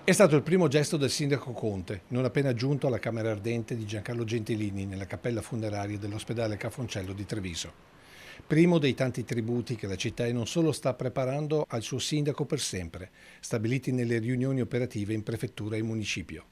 È stato il primo gesto del sindaco Conte, non appena giunto alla camera ardente di Giancarlo Gentilini nella cappella funeraria dell'ospedale Cafoncello di Treviso. Primo dei tanti tributi che la città non solo sta preparando al suo sindaco per sempre, stabiliti nelle riunioni operative in prefettura e municipio.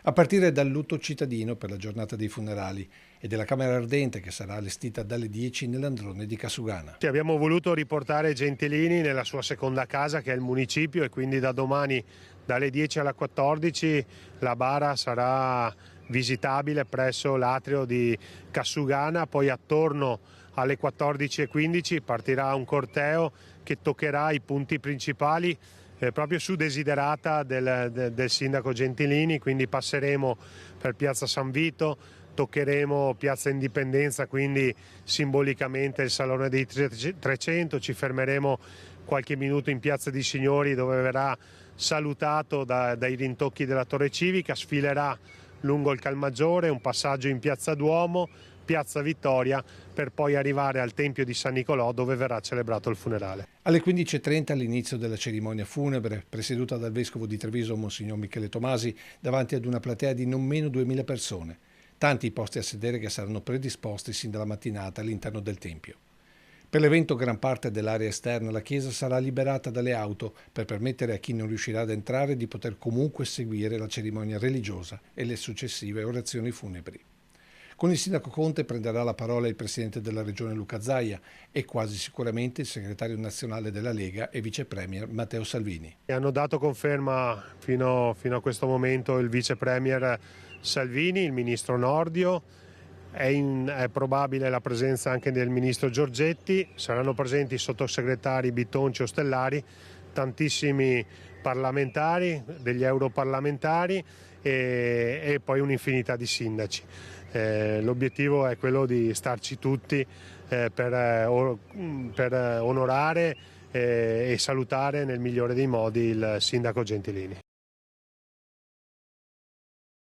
A partire dal lutto cittadino per la giornata dei funerali e della camera ardente che sarà allestita dalle 10 nell'androne di Casugana. Abbiamo voluto riportare Gentilini nella sua seconda casa, che è il municipio, e quindi da domani dalle 10 alle 14 la bara sarà visitabile presso l'atrio di Casugana, poi attorno alle 14:15 partirà un corteo che toccherà i punti principali proprio su desiderata del sindaco Gentilini, quindi passeremo per Piazza San Vito, toccheremo Piazza Indipendenza, quindi simbolicamente il Salone dei 300, ci fermeremo qualche minuto in Piazza di Signori dove verrà salutato dai rintocchi della Torre Civica, sfilerà lungo il Calmaggiore, un passaggio in Piazza Duomo, Piazza Vittoria, per poi arrivare al Tempio di San Nicolò dove verrà celebrato il funerale. Alle 15:30 all'inizio della cerimonia funebre, presieduta dal vescovo di Treviso Monsignor Michele Tomasi, davanti ad una platea di non meno 2000 persone, tanti i posti a sedere che saranno predisposti sin dalla mattinata all'interno del Tempio. Per l'evento gran parte dell'area esterna alla chiesa sarà liberata dalle auto per permettere a chi non riuscirà ad entrare di poter comunque seguire la cerimonia religiosa e le successive orazioni funebri. Con il sindaco Conte prenderà la parola il presidente della regione Luca Zaia e quasi sicuramente il segretario nazionale della Lega e vice premier Matteo Salvini. Hanno dato conferma fino a questo momento il vice premier Salvini, il ministro Nordio, è probabile la presenza anche del ministro Giorgetti, saranno presenti i sottosegretari Bitonci e Ostellari, tantissimi parlamentari, degli europarlamentari e poi un'infinità di sindaci. L'obiettivo è quello di starci tutti per onorare e salutare nel migliore dei modi il sindaco Gentilini.